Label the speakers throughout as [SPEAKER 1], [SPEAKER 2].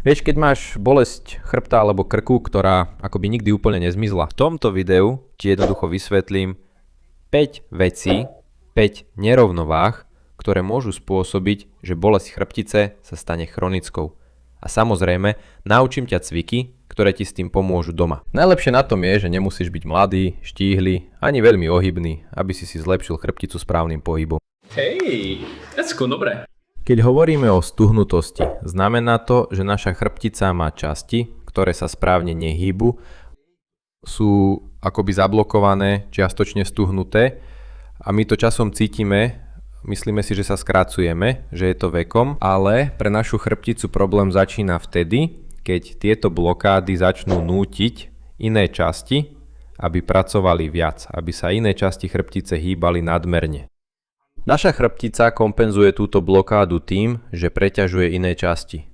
[SPEAKER 1] Vieš, keď máš bolesť chrbta alebo krku, ktorá akoby nikdy úplne nezmizla. V tomto videu ti jednoducho vysvetlím 5 vecí, 5 nerovnováh, ktoré môžu spôsobiť, že bolesť chrbtice sa stane chronickou. A samozrejme, naučím ťa cviky, ktoré ti s tým pomôžu doma. Najlepšie na tom je, že nemusíš byť mladý, štíhly, ani veľmi ohybný, aby si zlepšil chrbticu správnym pohybom.
[SPEAKER 2] Hej, Ecko, dobre.
[SPEAKER 1] Keď hovoríme o stuhnutosti, znamená to, že naša chrbtica má časti, ktoré sa správne nehýbu, sú akoby zablokované, čiastočne stuhnuté a my to časom cítime, myslíme si, že sa skracujeme, že je to vekom, ale pre našu chrbticu problém začína vtedy, keď tieto blokády začnú nútiť iné časti, aby pracovali viac, aby sa iné časti chrbtice hýbali nadmerne. Naša chrbtica kompenzuje túto blokádu tým, že preťažuje iné časti.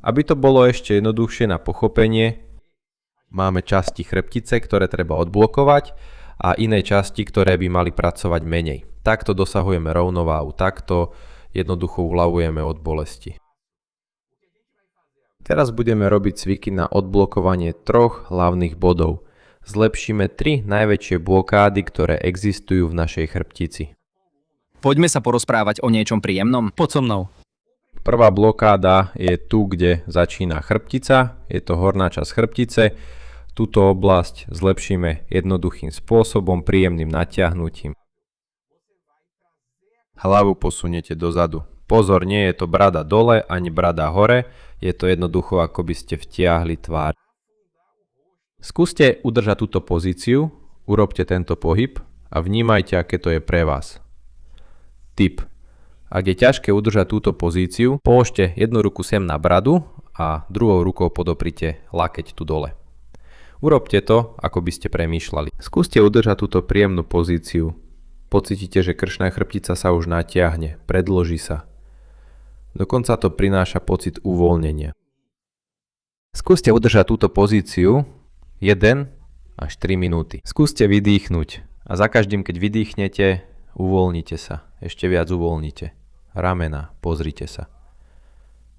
[SPEAKER 1] Aby to bolo ešte jednoduchšie na pochopenie, máme časti chrbtice, ktoré treba odblokovať a iné časti, ktoré by mali pracovať menej. Takto dosahujeme rovnováhu, takto jednoducho uľavujeme od bolesti. Teraz budeme robiť cviky na odblokovanie 3 hlavných bodov. Zlepšíme 3 najväčšie blokády, ktoré existujú v našej chrbtici.
[SPEAKER 3] Poďme sa porozprávať o niečom príjemnom.
[SPEAKER 2] Poď so mnou.
[SPEAKER 1] Prvá blokáda je tu, kde začína chrbtica, je to horná časť chrbtice. Túto oblasť zlepšíme jednoduchým spôsobom, príjemným natiahnutím. Hlavu posuniete dozadu. Pozor, nie je to brada dole ani brada hore, je to jednoducho, ako by ste vtiahli tvár. Skúste udržať túto pozíciu, urobte tento pohyb a vnímajte, aké to je pre vás. Tip. Ak je ťažké udržať túto pozíciu, položte jednu ruku sem na bradu a druhou rukou podoprite lakeť tu dole. Urobte to, ako by ste premýšľali. Skúste udržať túto príjemnú pozíciu. Pocítite, že krčná chrbtica sa už natiahne, predloží sa. Dokonca to prináša pocit uvoľnenia. Skúste udržať túto pozíciu 1 až 3 minúty. Skúste vydýchnuť a za každým, keď vydýchnete, uvoľnite sa. Ešte viac uvoľnite. Ramena, pozrite sa.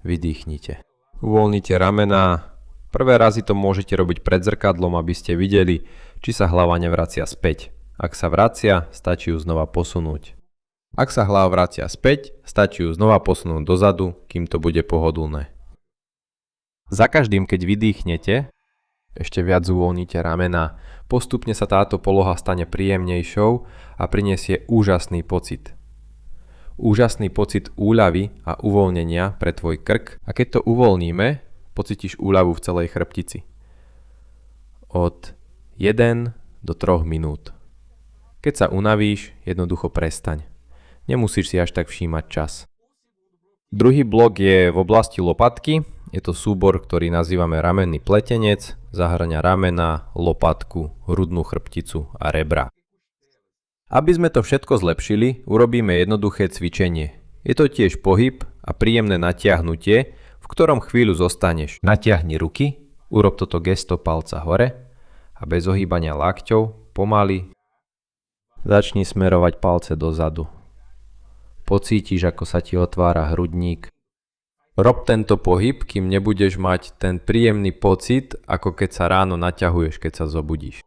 [SPEAKER 1] Vydýchnite. Uvoľnite ramená. Prvé razy to môžete robiť pred zrkadlom, aby ste videli, či sa hlava nevracia späť. Ak sa vracia, stačí ju znova posunúť. Ak sa hlava vracia späť, stačí ju znova posunúť dozadu, kým to bude pohodlné. Za každým, keď vydýchnete, ešte viac uvoľnite ramená. Postupne sa táto poloha stane príjemnejšou a prinesie úžasný pocit. Úžasný pocit úľavy a uvoľnenia pre tvoj krk a keď to uvoľníme, pocítiš úľavu v celej chrbtici. Od 1 do 3 minút. Keď sa unavíš, jednoducho prestaň. Nemusíš si až tak všímať čas. Druhý blok je v oblasti lopatky. Je to súbor, ktorý nazývame ramenný pletenec. Zahŕňa ramena, lopatku, hrudnú chrbticu a rebra. Aby sme to všetko zlepšili, urobíme jednoduché cvičenie. Je to tiež pohyb a príjemné natiahnutie, v ktorom chvíľu zostaneš. Natiahni ruky, urob toto gesto palca hore a bez ohýbania lakťov pomaly začni smerovať palce dozadu. Pocítiš, ako sa ti otvára hrudník. Rob tento pohyb, kým nebudeš mať ten príjemný pocit, ako keď sa ráno naťahuješ, keď sa zobudíš.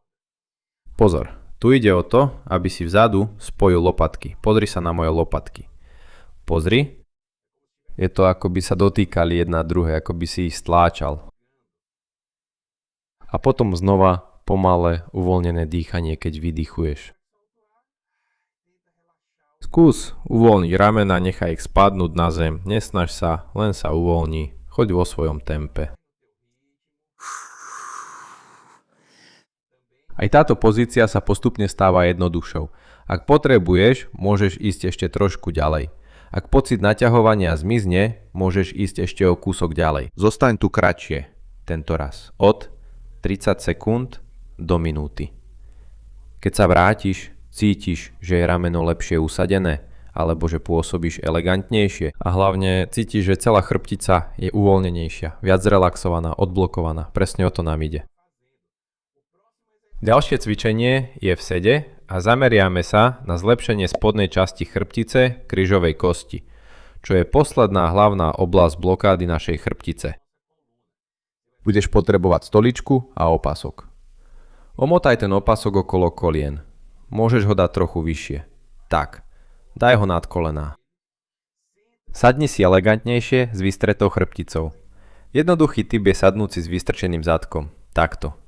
[SPEAKER 1] Pozor, tu ide o to, aby si vzadu spojil lopatky. Pozri sa na moje lopatky. Pozri. Je to, ako by sa dotýkali jedna druhé, ako by si ich stláčal. A potom znova pomalé uvoľnené dýchanie, keď vydychuješ. Skús uvoľniť ramena, nechaj ich spadnúť na zem, nesnaž sa, len sa uvoľni, choď vo svojom tempe. Aj táto pozícia sa postupne stáva jednoduchšou. Ak potrebuješ, môžeš ísť ešte trošku ďalej. Ak pocit naťahovania zmizne, môžeš ísť ešte o kúsok ďalej. Zostaň tu kratšie, tento raz, od 30 sekúnd do minúty. Keď sa vrátiš, cítiš, že je rameno lepšie usadené, alebo že pôsobíš elegantnejšie a hlavne cítiš, že celá chrbtica je uvoľnenejšia, viac zrelaxovaná, odblokovaná. Presne o to nám ide. Ďalšie cvičenie je v sede a zameriame sa na zlepšenie spodnej časti chrbtice kryžovej kosti, čo je posledná hlavná oblasť blokády našej chrbtice. Budeš potrebovať stoličku a opasok. Omotaj ten opasok okolo kolien. Môžeš ho dať trochu vyššie. Tak, daj ho nad kolená. Sadni si elegantnejšie s vystretou chrbticou. Jednoduchý typ je sadnúť si s vystrčeným zadkom. Takto.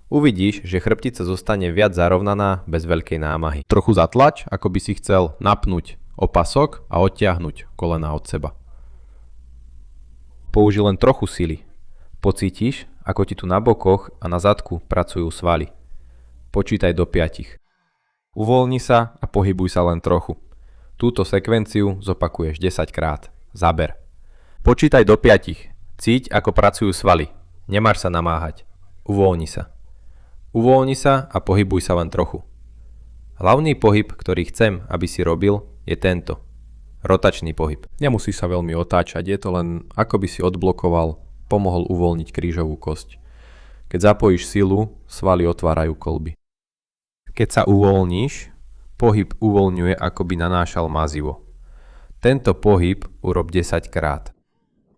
[SPEAKER 1] Uvidíš, že chrbtica zostane viac zarovnaná bez veľkej námahy. Trochu zatlač, ako by si chcel napnúť opasok a odtiahnuť kolená od seba. Použij len trochu sily. Pocítiš, ako ti tu na bokoch a na zadku pracujú svaly. Počítaj do 5. Uvoľni sa a pohybuj sa len trochu. Túto sekvenciu zopakuješ 10 krát. Zaber. Počítaj do 5. Cíť, ako pracujú svaly. Nemáš sa namáhať. Uvoľni sa. Uvoľni sa a pohybuj sa len trochu. Hlavný pohyb, ktorý chcem, aby si robil, je tento. Rotačný pohyb. Nemusíš sa veľmi otáčať, je to len ako by si odblokoval, pomohol uvoľniť krížovú kosť. Keď zapojíš silu, svaly otvárajú kolby. Keď sa uvoľníš, pohyb uvoľňuje, ako by nanášal mazivo. Tento pohyb urob 10 krát.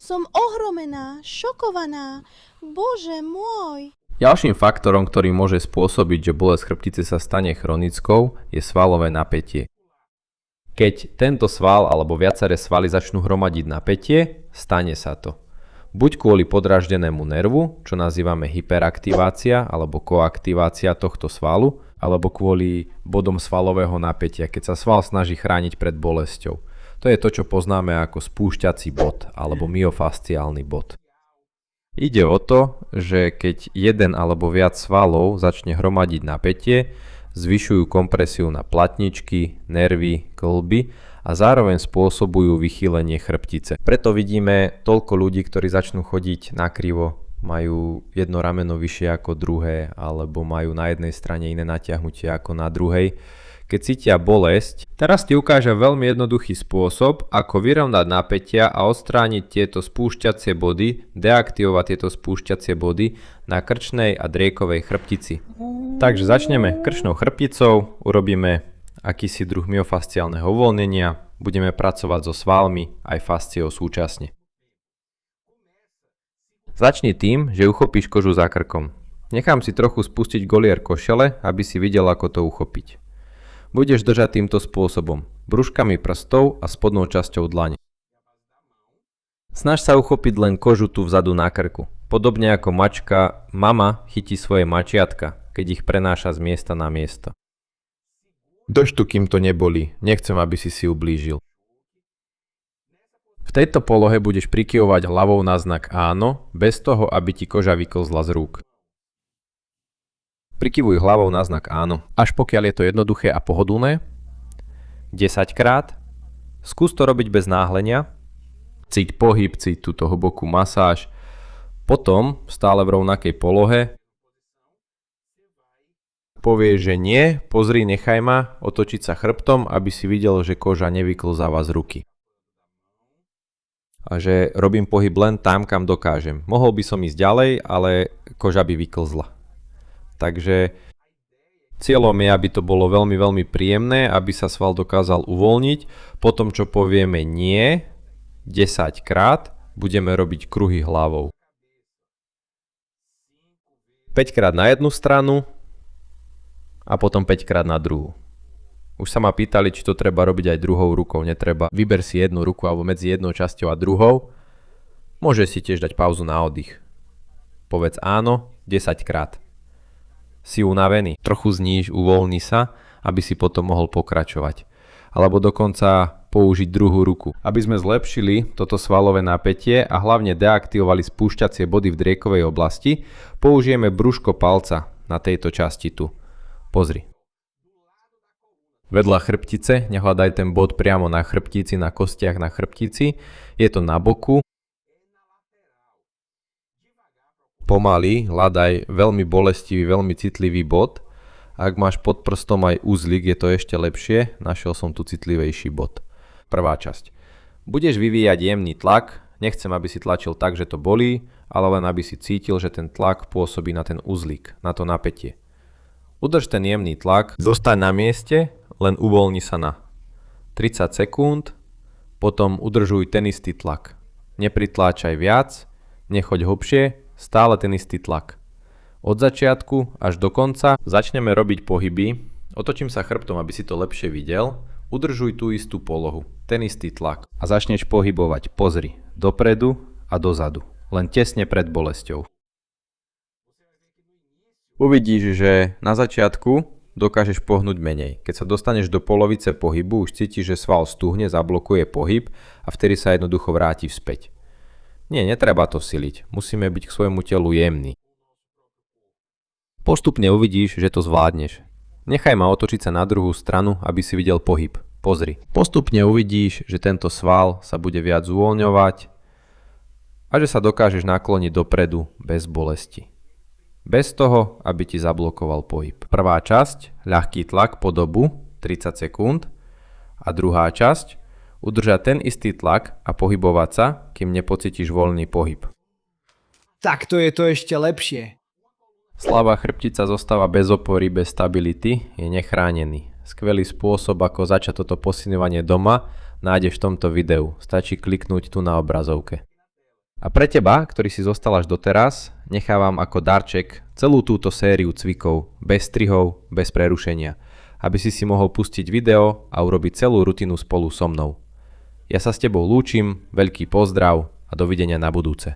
[SPEAKER 4] Som ohromená, šokovaná. Bože môj.
[SPEAKER 1] Ďalším faktorom, ktorý môže spôsobiť, že bolesť chrbtice sa stane chronickou, je svalové napätie. Keď tento sval alebo viaceré svaly začnú hromadiť napätie, stane sa to. Buď kvôli podráždenému nervu, čo nazývame hyperaktivácia alebo koaktivácia tohto svalu, alebo kvôli bodom svalového napätia, keď sa sval snaží chrániť pred bolesťou. To je to, čo poznáme ako spúšťací bod alebo myofasciálny bod. Ide o to, že keď jeden alebo viac svalov začne hromadiť napätie, zvyšujú kompresiu na platničky, nervy, kĺby a zároveň spôsobujú vychýlenie chrbtice. Preto vidíme toľko ľudí, ktorí začnú chodiť nakrivo, majú jedno rameno vyššie ako druhé, alebo majú na jednej strane iné natiahnutie ako na druhej. Keď cítia bolesť, teraz ti ukážem veľmi jednoduchý spôsob, ako vyrovnať napätia a odstrániť tieto spúšťacie body, deaktivovať tieto spúšťacie body na krčnej a driekovej chrbtici. Takže začneme krčnou chrbticou, urobíme akýsi druh myofasciálneho uvoľnenia, budeme pracovať so svalmi aj fasciou súčasne. Začni tým, že uchopíš kožu za krkom. Nechám si trochu spustiť golier košele, aby si videl, ako to uchopiť. Budeš držať týmto spôsobom, brúškami prstov a spodnou časťou dlane. Snaž sa uchopiť len kožu tu vzadu na krku. Podobne ako mačka, mama chytí svoje mačiatka, keď ich prenáša z miesta na miesto. Drž tu, kým to nebolí, nechcem, aby si ublížil. V tejto polohe budeš prikyvovať hlavou na znak áno, bez toho, aby ti koža vyklzla z rúk. Prikyvuj hlavou na znak áno, až pokiaľ je to jednoduché a pohodlné. 10 krát. Skús to robiť bez náhlenia. Cíť pohyb, cíť túto hlbokú masáž. Potom, stále v rovnakej polohe, povieš, že nie, pozri, nechaj ma, otočiť sa chrbtom, aby si videl, že koža nevyklzáva z ruky. A že robím pohyb len tam, kam dokážem. Mohol by som ísť ďalej, ale koža by vyklzla. Takže cieľom je, aby to bolo veľmi, veľmi príjemné, aby sa sval dokázal uvoľniť. Potom, čo povieme nie, 10 krát, budeme robiť kruhy hlavou. 5 krát na jednu stranu a potom 5 krát na druhú. Už sa ma pýtali, či to treba robiť aj druhou rukou. Netreba. Vyber si jednu ruku alebo medzi jednou časťou a druhou. Môžeš si tiež dať pauzu na oddych. Povedz áno 10 krát. Si unavený, trochu zníž, uvoľni sa, aby si potom mohol pokračovať. Alebo dokonca použiť druhú ruku. Aby sme zlepšili toto svalové napätie a hlavne deaktivovali spúšťacie body v driekovej oblasti, použijeme brúško palca na tejto časti tu. Pozri. Vedľa chrbtice, nehľadaj ten bod priamo na chrbtici, na kostiach na chrbtici, je to na boku. Pomaly hľadaj veľmi bolestivý, veľmi citlivý bod. Ak máš pod prstom aj uzlík, je to ešte lepšie. Našiel som tu citlivejší bod. Prvá časť. Budeš vyvíjať jemný tlak. Nechcem, aby si tlačil tak, že to bolí, ale len aby si cítil, že ten tlak pôsobí na ten uzlík, na to napätie. Udrž ten jemný tlak, zostaň na mieste, len uvoľni sa na 30 sekúnd, potom udržuj ten istý tlak. Nepritláčaj viac, nechoď hlbšie, Stále ten istý tlak. Od začiatku až do konca začneme robiť pohyby. Otočím sa chrbtom, aby si to lepšie videl. Udržuj tú istú polohu, ten istý tlak. A začneš pohybovať, pozri, dopredu a dozadu. Len tesne pred bolesťou. Uvidíš, že na začiatku dokážeš pohnúť menej. Keď sa dostaneš do polovice pohybu, už cítiš, že sval stuhne, zablokuje pohyb a vtedy sa jednoducho vráti vzpäť. Nie, netreba to siliť. Musíme byť k svojmu telu jemní. Postupne uvidíš, že to zvládneš. Nechaj ma otočiť sa na druhú stranu, aby si videl pohyb. Pozri. Postupne uvidíš, že tento sval sa bude viac uvoľňovať a že sa dokážeš nakloniť dopredu bez bolesti. Bez toho, aby ti zablokoval pohyb. Prvá časť, ľahký tlak po dobu 30 sekúnd a druhá časť, udržať ten istý tlak a pohybovať sa, kým nepocítiš voľný pohyb.
[SPEAKER 5] Tak to je to ešte lepšie.
[SPEAKER 1] Slabá chrbtica zostáva bez opory, bez stability, je nechránený. Skvelý spôsob, ako začať toto posilňovanie doma, nájdeš v tomto videu. Stačí kliknúť tu na obrazovke. A pre teba, ktorý si zostal až doteraz, nechávam ako darček celú túto sériu cvikov, bez strihov, bez prerušenia, aby si mohol pustiť video a urobiť celú rutinu spolu so mnou. Ja sa s tebou lúčim, veľký pozdrav a dovidenia na budúce.